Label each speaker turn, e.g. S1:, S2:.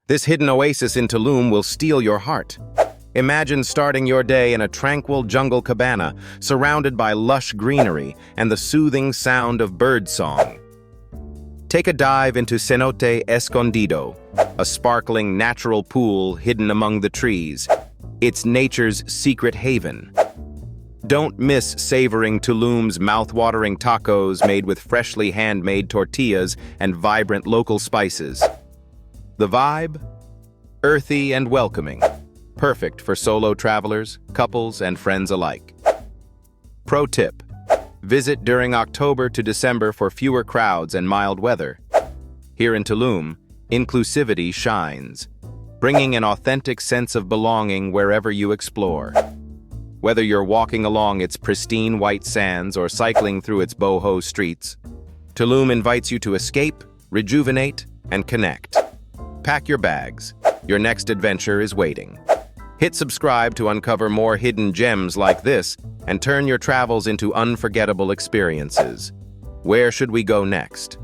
S1: This hidden oasis in Tulum will steal your heart. Imagine starting your day in a tranquil jungle cabana, surrounded by lush greenery and the soothing sound of birdsong. Take a dive into Cenote Escondido, a sparkling natural pool hidden among the trees. It's nature's secret haven. Don't miss savoring Tulum's mouth-watering tacos made with freshly handmade tortillas and vibrant local spices. The vibe? Earthy and welcoming. Perfect for solo travelers, couples, and friends alike. Pro tip: visit during October to December for fewer crowds and mild weather. Here in Tulum, inclusivity shines, bringing an authentic sense of belonging wherever you explore. Whether you're walking along its pristine white sands or cycling through its boho streets, Tulum invites you to escape, rejuvenate, and connect. Pack your bags. Your next adventure is waiting. Hit subscribe to uncover more hidden gems like this and turn your travels into unforgettable experiences. Where should we go next?